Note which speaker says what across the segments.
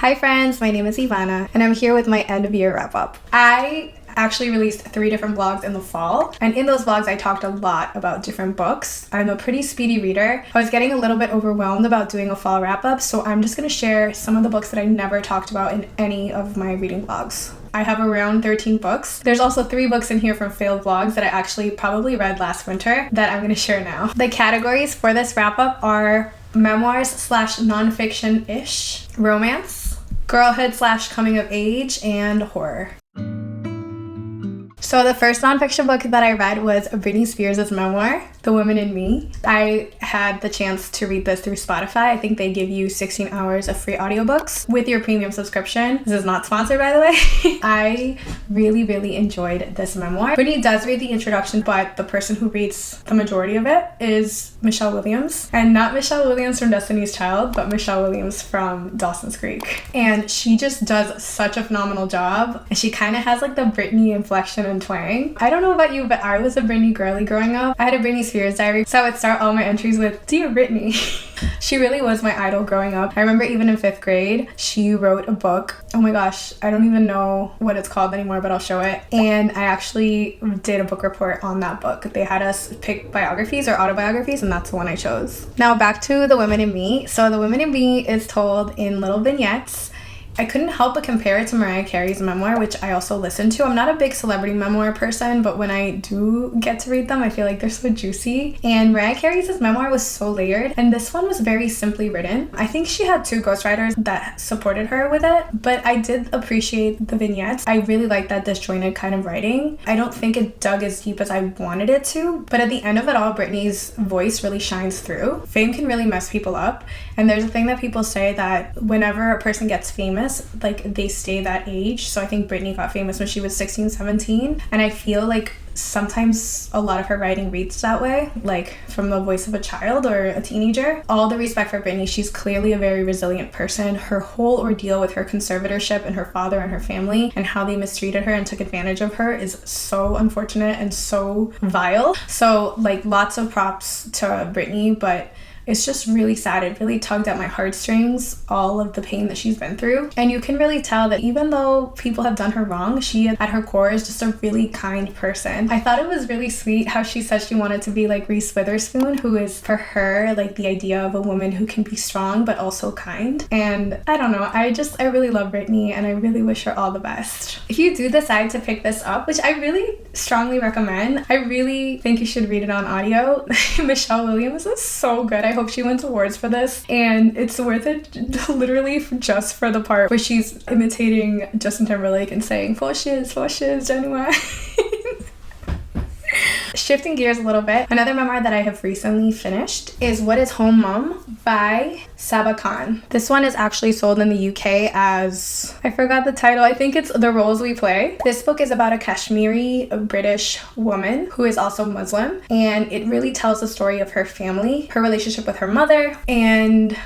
Speaker 1: Hi friends, my name is Ivana and I'm here with my end of year wrap up. I actually released 3 different vlogs in the fall, and in those vlogs I talked a lot about different books. I'm a pretty speedy reader. I was getting a little bit overwhelmed about doing a fall wrap up, so I'm just going to share some of the books that I never talked about in any of my reading vlogs. I have around 13 books. There's also 3 books in here from failed vlogs that I actually probably read last winter that I'm going to share now. The categories for this wrap up are memoirs slash nonfiction-ish, romance, girlhood slash coming of age, and horror. So the first nonfiction book that I read was Britney Spears' memoir, The Woman in Me. I had the chance to read this through Spotify. I think they give you 16 hours of free audiobooks with your premium subscription. This is not sponsored, by the way. I really enjoyed this memoir. Britney does read the introduction, but the person who reads the majority of it is Michelle Williams. And not Michelle Williams from Destiny's Child, but Michelle Williams from Dawson's Creek. And she just does such a phenomenal job. And she kind of has like the Britney inflection and twang. I don't know about you, but I was a Britney girly growing up. I had a Britney Spears diary, so I would start all my entries with, "Dear Britney." She really was my idol growing up. I remember even in 5th grade, she wrote a book. Oh my gosh, I don't even know what it's called anymore, but I'll show it. And I actually did a book report on that book. They had us pick biographies or autobiographies, and that's the one I chose. Now back to The Woman in Me. So The Woman in Me is told in little vignettes. I couldn't help but compare it to Mariah Carey's memoir, which I also listened to. I'm not a big celebrity memoir person, but when I do get to read them, I feel like they're so juicy. And Mariah Carey's memoir was so layered, and this one was very simply written. I think she had 2 ghostwriters that supported her with it, but I did appreciate the vignettes. I really like that disjointed kind of writing. I don't think it dug as deep as I wanted it to, but at the end of it all, Britney's voice really shines through. Fame can really mess people up, and there's a thing that people say that whenever a person gets famous, like they stay that age. So I think Britney got famous when she was 16, 17, and I feel like sometimes a lot of her writing reads that way, like from the voice of a child or a teenager. All the respect for Britney. She's clearly a very resilient person. Her whole ordeal with her conservatorship and her father and her family and how they mistreated her and took advantage of her is so unfortunate and so vile. So like lots of props to Britney, but it's just really sad. It really tugged at my heartstrings, all of the pain that she's been through. And you can really tell that even though people have done her wrong, she at her core is just a really kind person. I thought it was really sweet how she said she wanted to be like Reese Witherspoon, who is for her like the idea of a woman who can be strong but also kind. And I don't know, I really love Britney and I really wish her all the best. If you do decide to pick this up, which I really strongly recommend, I really think you should read it on audio. Michelle Williams is so good. I hope she wins awards for this, and it's worth it literally just for the part where she's imitating Justin Timberlake and saying "for shiz, genuine." Shifting gears a little bit, another memoir that I have recently finished is What is Home Mom by Sabba. This one is actually sold in the UK as, I forgot the title, I think it's The Roles We Play. This book is about a Kashmiri British woman who is also Muslim, and it really tells the story of her family, her relationship with her mother, and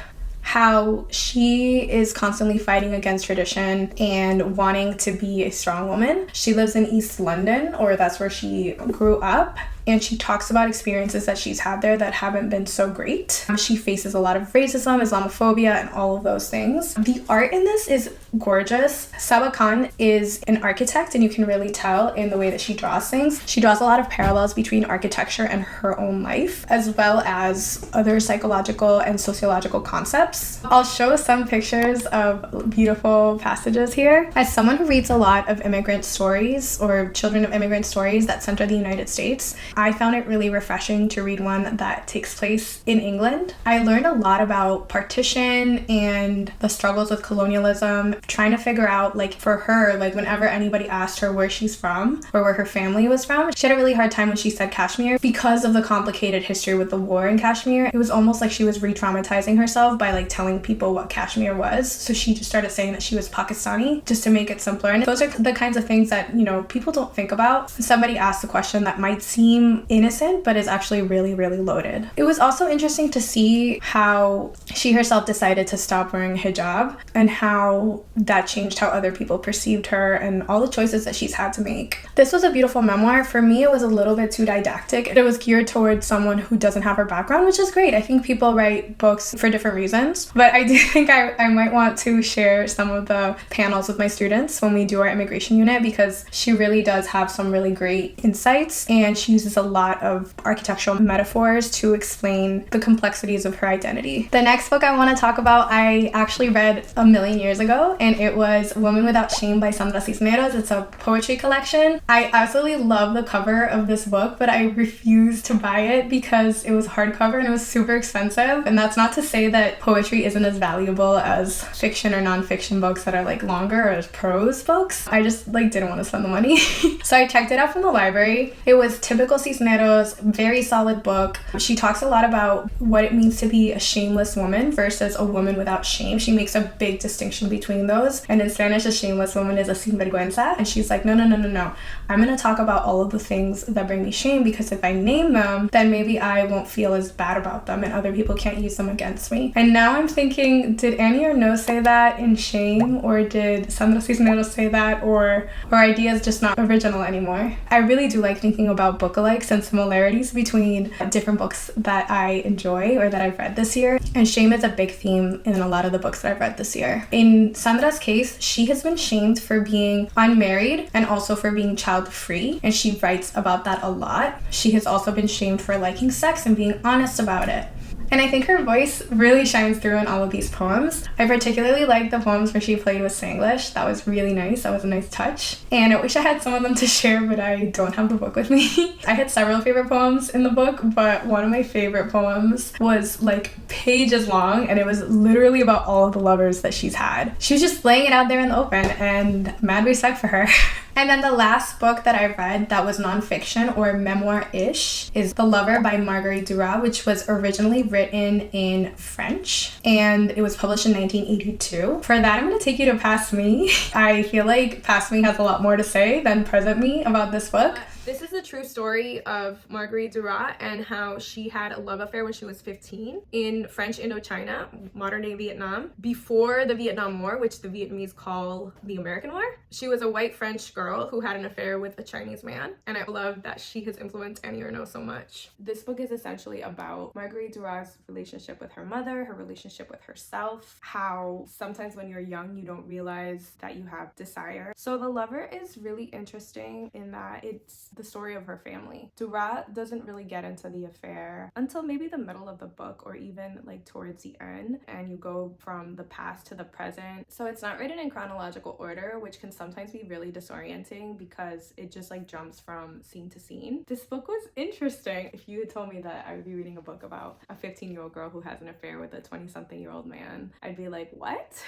Speaker 1: how she is constantly fighting against tradition and wanting to be a strong woman. She lives in East London, or that's where she grew up, and she talks about experiences that she's had there that haven't been so great. She faces a lot of racism, Islamophobia, and all of those things. The art in this is gorgeous. Sabba Khan is an architect, and you can really tell in the way that she draws things. She draws a lot of parallels between architecture and her own life, as well as other psychological and sociological concepts. I'll show some pictures of beautiful passages here. As someone who reads a lot of immigrant stories or children of immigrant stories that center the United States, I found it really refreshing to read one that takes place in England. I learned a lot about partition and the struggles with colonialism, trying to figure out, like, for her, like, whenever anybody asked her where she's from or where her family was from, she had a really hard time when she said Kashmir because of the complicated history with the war in Kashmir. It was almost like she was re-traumatizing herself by, like, telling people what Kashmir was. So she just started saying that she was Pakistani just to make it simpler. And those are the kinds of things that, you know, people don't think about. Somebody asked a question that might seem seem innocent, but is actually really, really loaded. It was also interesting to see how she herself decided to stop wearing hijab and how that changed how other people perceived her and all the choices that she's had to make. This was a beautiful memoir. For me, it was a little bit too didactic. It was geared towards someone who doesn't have her background, which is great. I think people write books for different reasons, but I do think I might want to share some of the panels with my students when we do our immigration unit, because she really does have some really great insights, and she uses a lot of architectural metaphors to explain the complexities of her identity. The next book I want to talk about, I actually read a million years ago, and it was Woman Without Shame by Sandra Cisneros. It's a poetry collection. I absolutely love the cover of this book, but I refused to buy it because it was hardcover and it was super expensive. And that's not to say that poetry isn't as valuable as fiction or nonfiction books that are like longer, or as prose books. I just like didn't want to spend the money. So I checked it out from the library. It was typical Cisneros, very solid book. She talks a lot about what it means to be a shameless woman versus a woman without shame. She makes a big distinction between those. And in Spanish, a shameless woman is a sinvergüenza. And she's like, no. I'm going to talk about all of the things that bring me shame, because if I name them, then maybe I won't feel as bad about them and other people can't use them against me. And now I'm thinking, did Annie Ernaux say that in Shame, or did Sandra Cisneros say that, or ideas just not original anymore? I really do like thinking about book-alikes and similarities between different books that I enjoy or that I've read this year. And shame is a big theme in a lot of the books that I've read this year. In Sandra's case, she has been shamed for being unmarried and also for being child-free, and she writes about that a lot. She has also been shamed for liking sex and being honest about it. And I think her voice really shines through in all of these poems. I particularly like the poems where she played with Spanglish. That was really nice. That was a nice touch. And I wish I had some of them to share, but I don't have the book with me. I had several favorite poems in the book, but one of my favorite poems was like pages long, and it was literally about all of the lovers that she's had. She was just laying it out there in the open, and mad respect for her. And then the last book that I read that was nonfiction or memoir-ish is The Lover by Marguerite Duras, which was originally written in French, and it was published in 1982. For that, I'm going to take you to Past Me. I feel like Past Me has a lot more to say than Present Me about this book. This is the true story of Marguerite Duras and how she had a love affair when she was 15 in French Indochina, modern-day Vietnam, before the Vietnam War, which the Vietnamese call the American War. She was a white French girl who had an affair with a Chinese man, and I love that she has influenced Annie Ernaux so much. This book is essentially about Marguerite Duras' relationship with her mother, her relationship with herself, how sometimes when you're young, you don't realize that you have desire. So The Lover is really interesting in that it's the story of her family. Duras doesn't really get into the affair until maybe the middle of the book, or even like towards the end, and you go from the past to the present. So it's not written in chronological order, which can sometimes be really disorienting because it just like jumps from scene to scene. This book was interesting. If you had told me that I would be reading a book about a 15-year-old girl who has an affair with a 20-something-year-old man, I'd be like, what?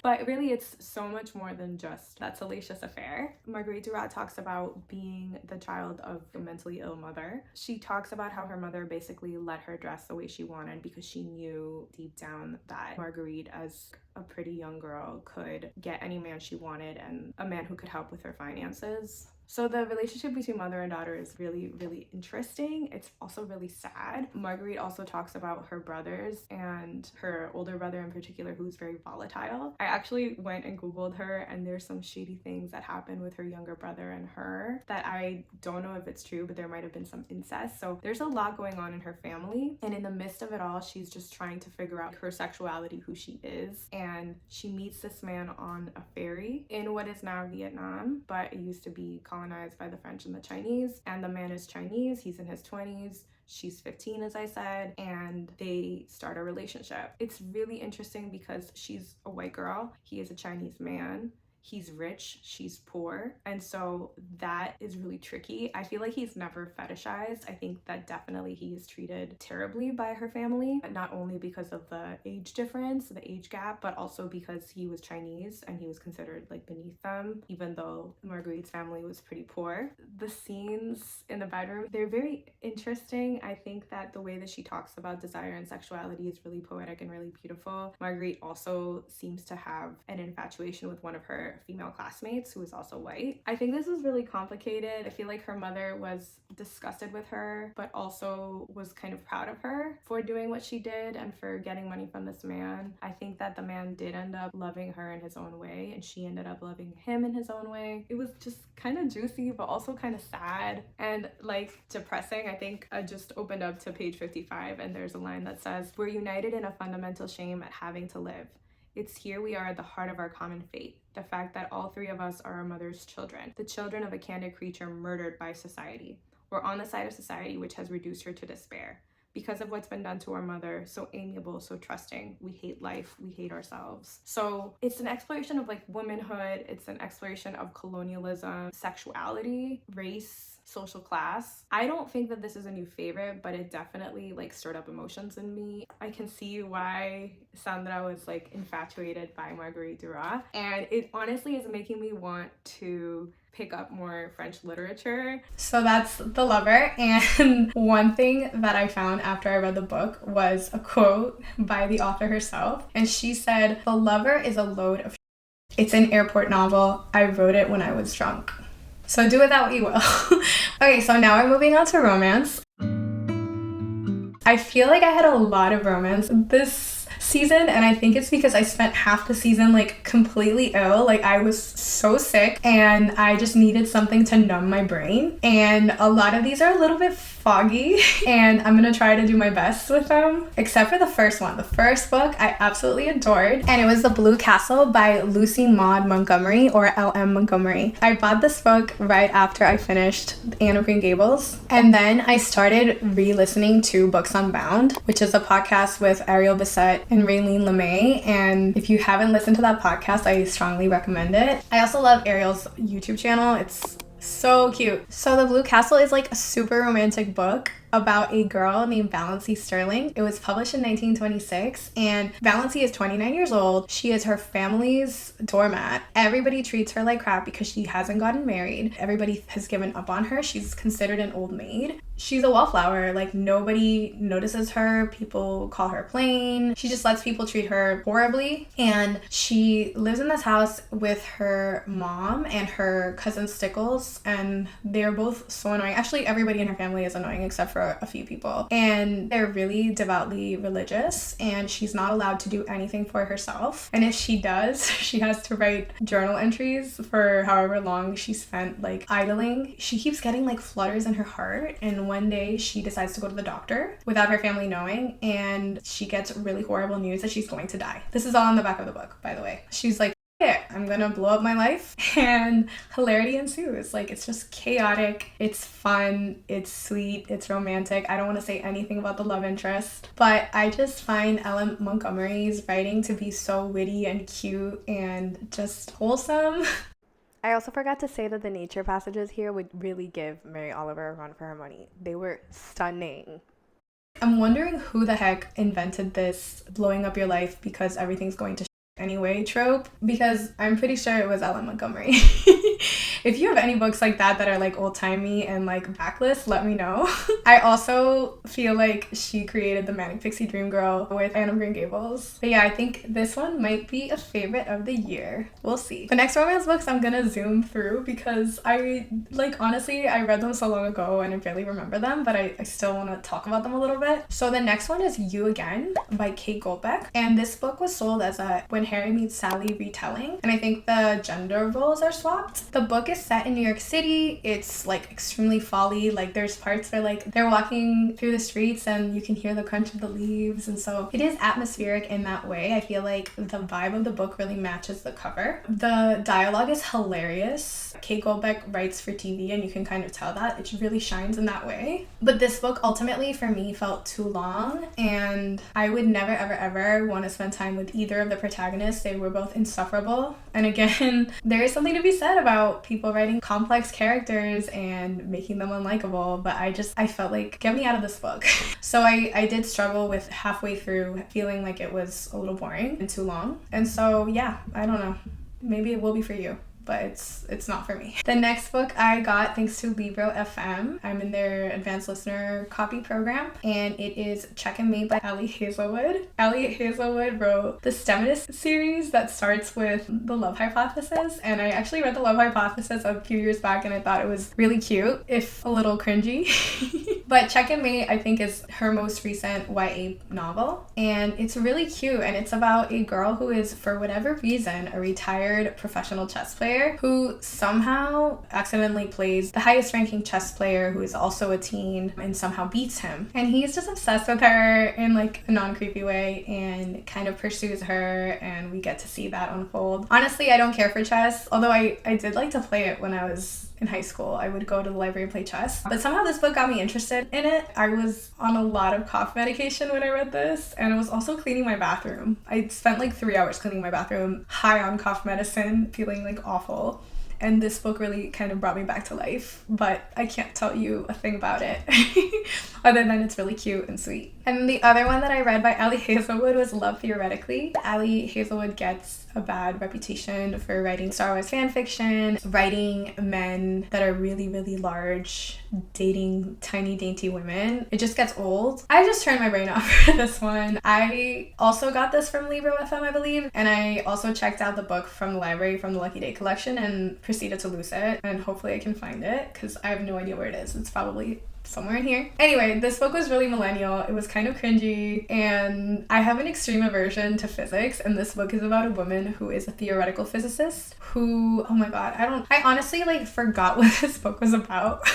Speaker 1: But really, it's so much more than just that salacious affair. Marguerite Duras talks about being the child of a mentally ill mother. She talks about how her mother basically let her dress the way she wanted because she knew deep down that Marguerite, as a pretty young girl, could get any man she wanted, and a man who could help with her finances. So the relationship between mother and daughter is really, really interesting. It's also really sad. Marguerite also talks about her brothers, and her older brother in particular, who's very volatile. I actually went and Googled her, and there's some shady things that happened with her younger brother and her that I don't know if it's true, but there might have been some incest. So there's a lot going on in her family, and in the midst of it all, she's just trying to figure out her sexuality, who she is, and she meets this man on a ferry in what is now Vietnam, but it used to be colonized by the French and the Chinese, and the man is Chinese. He's in his 20s. She's 15, as I said, and they start a relationship. It's really interesting because she's a white girl. He is a Chinese man. He's rich, she's poor, and so that is really tricky. I feel like he's never fetishized. I think that definitely he is treated terribly by her family, not only because of the age difference, the age gap, but also because he was Chinese and he was considered like beneath them, even though Marguerite's family was pretty poor. The scenes in the bedroom, they're very interesting. I think that the way that she talks about desire and sexuality is really poetic and really beautiful. Marguerite also seems to have an infatuation with one of her her female classmates who was also white. I think this is really complicated. I feel like her mother was disgusted with her, but also was kind of proud of her for doing what she did and for getting money from this man. I think that the man did end up loving her in his own way, and she ended up loving him in his own way. It was just kind of juicy, but also kind of sad and like depressing. I think I just opened up to page 55 and there's a line that says, "We're united in a fundamental shame at having to live. It's here we are at the heart of our common fate. The fact that all three of us are our mother's children, the children of a candid creature murdered by society. We're on the side of society which has reduced her to despair. Because of what's been done to our mother, so amiable, so trusting, we hate life, we hate ourselves." So it's an exploration of like womanhood, it's an exploration of colonialism, sexuality, race, social class. I don't think that this is a new favorite, but it definitely like stirred up emotions in me. I can see why Sandra was like infatuated by Marguerite Duras, and it honestly is making me want to pick up more French literature. So that's The Lover, and one thing that I found after I read the book was a quote by the author herself, and she said, "The Lover is a load of shit. It's an airport novel. I wrote it when I was drunk." So do with that what you will. Okay, so now we're moving on to romance. I feel like I had a lot of romance this season, and I think it's because I spent half the season like completely ill. Like I was so sick and I just needed something to numb my brain, and a lot of these are a little bit foggy and I'm gonna try to do my best with them, except for the first one. The first book I absolutely adored, and it was The Blue Castle by Lucy Maud Montgomery, or L.M. Montgomery. I bought this book right after I finished Anne of Green Gables, and then I started re-listening to Books Unbound, which is a podcast with Ariel Bissett and Raylene LeMay, and if you haven't listened to that podcast, I strongly recommend it. I also love Ariel's YouTube channel. It's so cute. So The Blue Castle is like a super romantic book about a girl named Valancy Sterling. It was published in 1926, and Valancy is 29 years old. She is her family's doormat. Everybody treats her like crap because she hasn't gotten married. Everybody has given up on her. She's considered an old maid. She's a wallflower. Like nobody notices her. People call her plain. She just lets people treat her horribly. And she lives in this house with her mom and her cousin Stickles, and they're both so annoying. Actually, everybody in her family is annoying except for a few people, and they're really devoutly religious, and she's not allowed to do anything for herself, and if she does, she has to write journal entries for however long she spent like idling. She keeps getting like flutters in her heart, and one day she decides to go to the doctor without her family knowing, and she gets really horrible news that she's going to die. This is all in the back of the book, by the way. She's like, I'm gonna blow up my life, and hilarity ensues. Like it's just chaotic, it's fun, it's sweet, it's romantic. I don't want to say anything about the love interest, but I just find Ellen Montgomery's writing to be so witty and cute and just wholesome. I also forgot to say that the nature passages here would really give Mary Oliver a run for her money. They were stunning. I'm wondering who the heck invented this blowing up your life because everything's going to anyway trope, because I'm pretty sure it was Ellen Montgomery. If you have any books like that that are like old-timey and like backlist, let me know. I also feel like she created the Manic Pixie Dream Girl with Anne of Green Gables. But yeah, I think this one might be a favorite of the year. We'll see. The next romance books I'm gonna zoom through because I like honestly I read them so long ago and I barely remember them, but I still want to talk about them a little bit. So the next one is You Again by Kate Goldbeck, and this book was sold as a When Harry Meets Sally retelling, and I think the gender roles are swapped. The book is set in New York City. It's like extremely folly. Like there's parts where like they're walking through the streets and you can hear the crunch of the leaves, and so it is atmospheric in that way. I feel like the vibe of the book really matches the cover. The dialogue is hilarious. Kate Goldbeck writes for TV, and you can kind of tell that it really shines in that way. But this book ultimately for me felt too long, and I would never ever want to spend time with either of the protagonists. They were both insufferable. And again, there is something to be said about people writing complex characters and making them unlikable, but I felt like, get me out of this book. So I did struggle with halfway through feeling like it was a little boring and too long. And so yeah, I don't know. Maybe it will be for you. but it's not for me. The next book I got thanks to Libro FM. I'm in their advanced listener copy program, and it is Check and Mate by Ali Hazelwood. Ali Hazelwood wrote the STEMist series that starts with The Love Hypothesis, and I actually read The Love Hypothesis a few years back and I thought it was really cute, if a little cringy. But Check and Mate, I think, is her most recent YA novel, and it's really cute, and it's about a girl who is, for whatever reason, a retired professional chess player who somehow accidentally plays the highest ranking chess player who is also a teen and somehow beats him. And he's just obsessed with her in like a non-creepy way and kind of pursues her, and we get to see that unfold. Honestly, I don't care for chess, although I did like to play it when I was in high school. I would go to the library and play chess. But somehow this book got me interested in it. I was on a lot of cough medication when I read this, and I was also cleaning my bathroom. I spent like 3 hours cleaning my bathroom, high on cough medicine, feeling like awful. And this book really kind of brought me back to life, but I can't tell you a thing about it other than it's really cute and sweet. And the other one that I read by Ali Hazelwood was Love Theoretically. Ali Hazelwood gets a bad reputation for writing Star Wars fan fiction, writing men that are really, really large, dating tiny, dainty women. It just gets old. I just turned my brain off for this one. I also got this from Libro FM, I believe, and I also checked out the book from the library from the Lucky Day collection and proceeded to lose it, and hopefully I can find it because I have no idea where it is. It's probably somewhere in here. Anyway, this book was really millennial. It was kind of cringy, and I have an extreme aversion to physics, and this book is about a woman who is a theoretical physicist who, oh my god, I honestly like forgot what this book was about.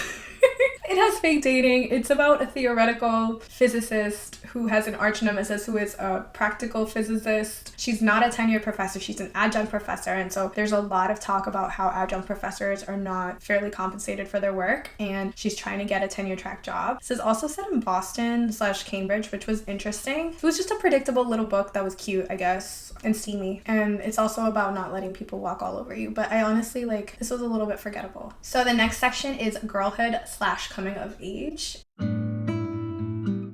Speaker 1: It has fake dating. It's about a theoretical physicist who has an arch nemesis who is a practical physicist. She's not a tenured professor, she's an adjunct professor, and so there's a lot of talk about how adjunct professors are not fairly compensated for their work, and she's trying to get a tenure track job. This is also set in Boston/Cambridge, which was interesting. It was just a predictable little book that was cute, I guess, and steamy, and it's also about not letting people walk all over you, but I honestly, like, this was a little bit forgettable. So the next section is girlhood/coming of age.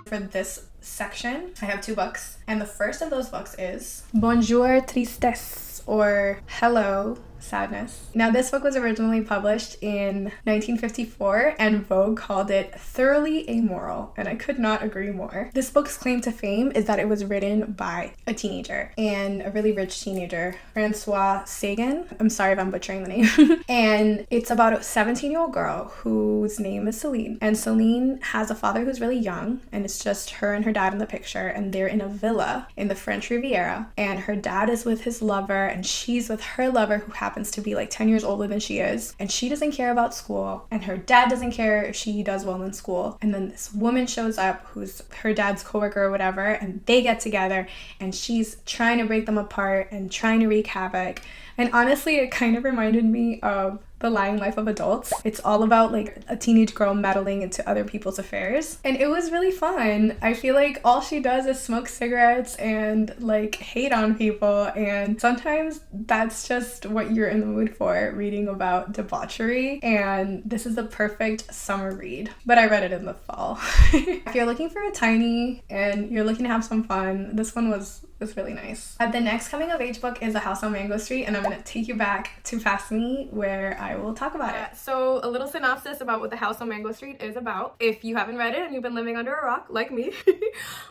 Speaker 1: For this section, I have 2 books, and the first of those books is Bonjour, Tristesse, or Hello, Sadness. Now, this book was originally published in 1954, and Vogue called it thoroughly amoral, and I could not agree more. This book's claim to fame is that it was written by a teenager, and a really rich teenager, Françoise Sagan. I'm sorry if I'm butchering the name. And it's about a 17-year-old girl whose name is Celine, and Celine has a father who's really young, and it's just her and her dad in the picture, and they're in a villa in the French Riviera, and her dad is with his lover, and she's with her lover, who happens to be like 10 years older than she is, and she doesn't care about school, and her dad doesn't care if she does well in school. And then this woman shows up who's her dad's coworker or whatever, and they get together, and she's trying to break them apart and trying to wreak havoc. And honestly, it kind of reminded me of The Lying Life of Adults. It's all about like a teenage girl meddling into other people's affairs, and it was really fun. I feel like all she does is smoke cigarettes and like hate on people, and sometimes that's just what you're in the mood for, reading about debauchery, and this is the perfect summer read, but I read it in the fall. If you're looking for a tiny and you're looking to have some fun, this one was really nice. The next coming of age book is A House on Mango Street, and I'm going to take you back to Fast Me where I will talk about it. So a little synopsis about what The House on Mango Street is about, if you haven't read it and you've been living under a rock like me.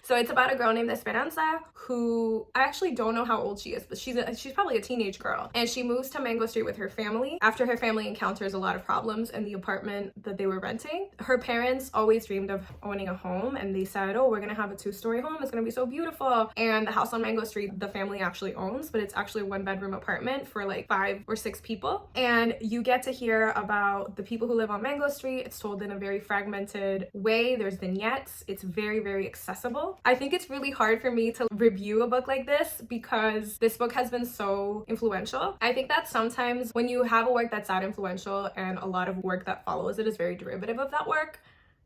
Speaker 1: So it's about a girl named Esperanza who, I actually don't know how old she is, but she's probably a teenage girl, and she moves to Mango Street with her family after her family encounters a lot of problems in the apartment that they were renting. Her parents always dreamed of owning a home, and they said, oh, we're gonna have a 2-story home, it's gonna be so beautiful. And the house on Mango Street the family actually owns, but it's actually a 1-bedroom apartment for like 5 or 6 people, and you get to hear about the people who live on Mango Street. It's told in a very fragmented way. There's vignettes. It's very, very accessible. I think it's really hard for me to review a book like this because this book has been so influential. I think that sometimes when you have a work that's that influential and a lot of work that follows it is very derivative of that work,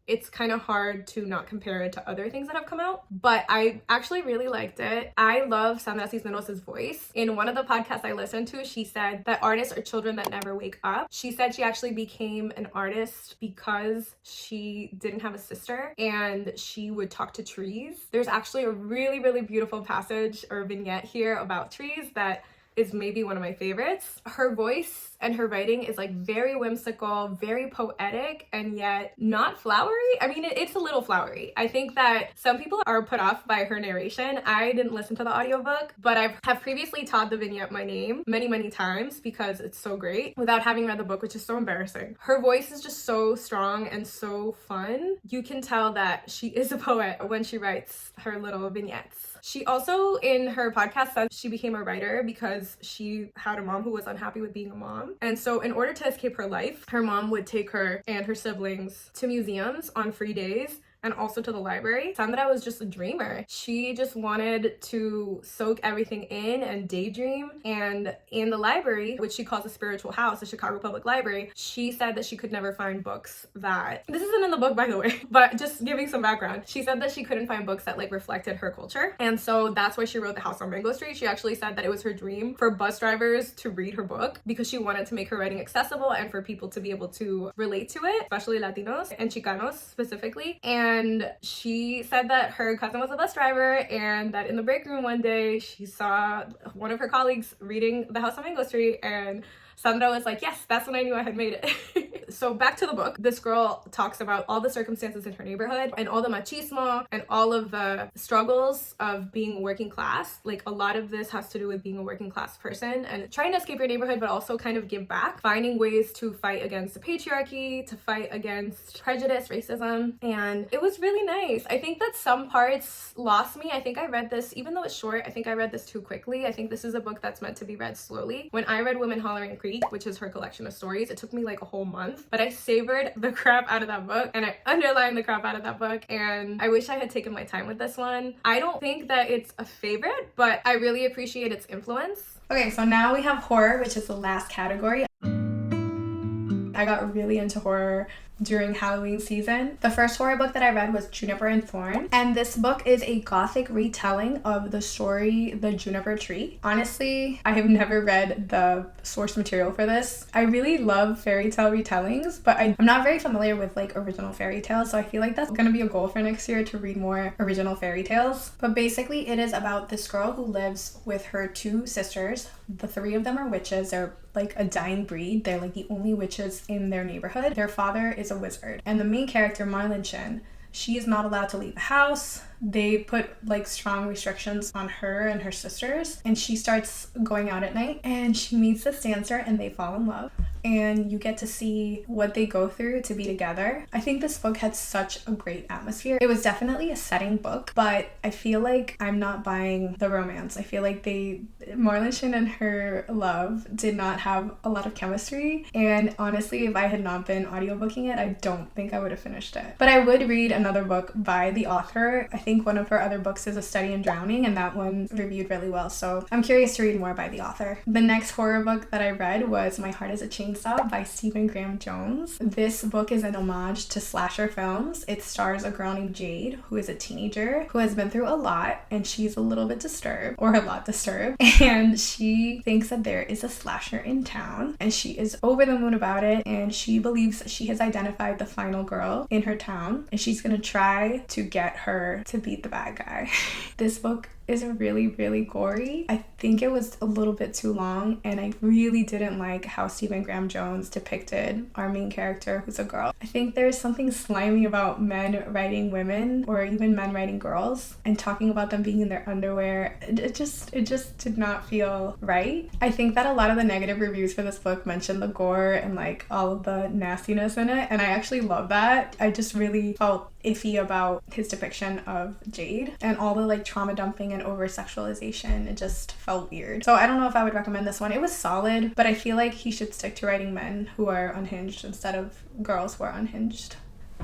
Speaker 1: it's kind of hard to not compare it to other things that have come out, but I actually really liked it. I love Sandra Cisneros' voice. In one of the podcasts I listened to, she said that artists are children that never wake up. She said she actually became an artist because she didn't have a sister and she would talk to trees. There's actually a really, really beautiful passage or vignette here about trees that is maybe one of my favorites. Her voice and her writing is like very whimsical, very poetic, and yet not flowery. I mean, it's a little flowery. I think that some people are put off by her narration. I didn't listen to the audiobook, but I have previously taught the vignette my name many times because it's so great without having read the book, which is so embarrassing. Her voice is just so strong and so fun. You can tell that she is a poet when she writes her little vignettes. She also, in her podcast, said she became a writer because she had a mom who was unhappy with being a mom. And so in order to escape her life, her mom would take her and her siblings to museums on free days and also to the library. Sandra was just a dreamer. She just wanted to soak everything in and daydream. And in the library, which she calls a spiritual house, the Chicago Public Library, she said that she could never find books that, this isn't in the book by the way, but just giving some background. She said that she couldn't find books that like reflected her culture. And so that's why she wrote The House on Mango Street. She actually said that it was her dream for bus drivers to read her book because she wanted to make her writing accessible and for people to be able to relate to it, especially Latinos and Chicanos specifically. And she said that her cousin was a bus driver and that in the break room one day she saw one of her colleagues reading The House on Mango Street, and Sandra was like, yes, that's when I knew I had made it. So back to the book. This girl talks about all the circumstances in her neighborhood and all the machismo and all of the struggles of being working class. Like a lot of this has to do with being a working class person and trying to escape your neighborhood, but also kind of give back, finding ways to fight against the patriarchy, to fight against prejudice, racism. And it was really nice. I think that some parts lost me. I think I read this, even though it's short, I think I read this too quickly. I think this is a book that's meant to be read slowly. When I read Women Hollering Creek, which is her collection of stories, it took me like a whole month, but I savored the crap out of that book and I underlined the crap out of that book, and I wish I had taken my time with this one. I don't think that it's a favorite, but I really appreciate its influence. Okay, so now we have horror, which is the last category. I got really into horror during Halloween season. The first horror book that I read was Juniper and Thorn, and this book is a gothic retelling of the story The Juniper Tree. Honestly, I have never read the source material for this. I really love fairy tale retellings, but I'm not very familiar with like original fairy tales, so I feel like that's gonna be a goal for next year, to read more original fairy tales. But basically it is about this girl who lives with her two sisters. The three of them are witches. They're like a dying breed. They're like the only witches in their neighborhood. Their father is a wizard, and the main character, Marlon Chin, she is not allowed to leave the house. They put like strong restrictions on her and her sisters, and she starts going out at night and she meets this dancer and they fall in love, and you get to see what they go through to be together. I think this book had such a great atmosphere. It was definitely a setting book, but I feel like I'm not buying the romance. I feel like Marlon Chin and her love did not have a lot of chemistry, and honestly, if I had not been audiobooking it, I don't think I would have finished it. But I would read another book by the author. I think one of her other books is A Study in Drowning, and that one reviewed really well, so I'm curious to read more by the author. The next horror book that I read was My Heart is a Chainsaw by Stephen Graham Jones. This book is an homage to slasher films. It stars a girl named Jade, who is a teenager who has been through a lot, and she's a little bit disturbed, or a lot disturbed, and she thinks that there is a slasher in town, and she is over the moon about it, and she believes that she has identified the final girl in her town, and she's gonna try to get her to beat the bad guy. This book is really, really gory. I think it was a little bit too long, and I really didn't like how Stephen Graham Jones depicted our main character, who's a girl. I think there's something slimy about men writing women, or even men writing girls, and talking about them being in their underwear. It just did not feel right. I think that a lot of the negative reviews for this book mentioned the gore and like all of the nastiness in it, and I actually love that. I just really felt iffy about his depiction of Jade and all the like trauma dumping and over sexualization. It just felt weird. So I don't know if I would recommend this one. It was solid, but I feel like he should stick to writing men who are unhinged instead of girls who are unhinged.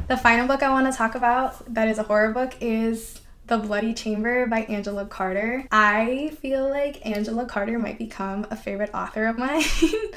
Speaker 1: The final book I want to talk about that is a horror book is The Bloody Chamber by Angela Carter. I feel like Angela Carter might become a favorite author of mine.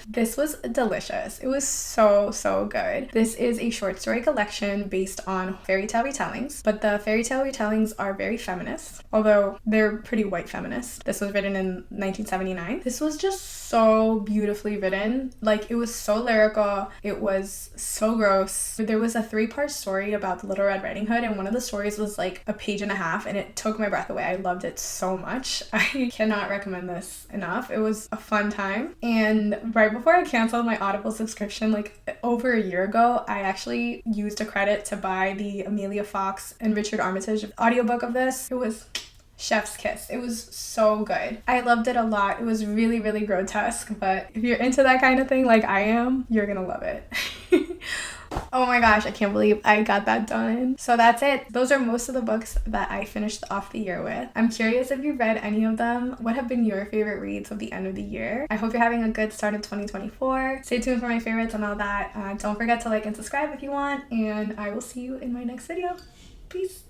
Speaker 1: This was delicious. It was so good. This is a short story collection based on fairy tale retellings, but the fairy tale retellings are very feminist, although they're pretty white feminist. This was written in 1979. This was just so beautifully written. Like, it was so lyrical. It was so gross. There was a 3-part story about the Little Red Riding Hood, and one of the stories was like a page and a half. half and it took my breath away. I loved it so much. I cannot recommend this enough. It was a fun time. And right before I canceled my Audible subscription, like over a year ago, I actually used a credit to buy the Amelia Fox and Richard Armitage audiobook of this. It was chef's kiss. It was so good. I loved it a lot. It was really, really grotesque, but if you're into that kind of thing like I am, you're gonna love it. Oh my gosh, I can't believe I got that done. So that's it. Those are most of the books that I finished off the year with. I'm curious if you've read any of them. What have been your favorite reads of the end of the year? I hope you're having a good start of 2024. Stay tuned for my favorites and all that. Don't forget to like and subscribe if you want, and I will see you in my next video. Peace.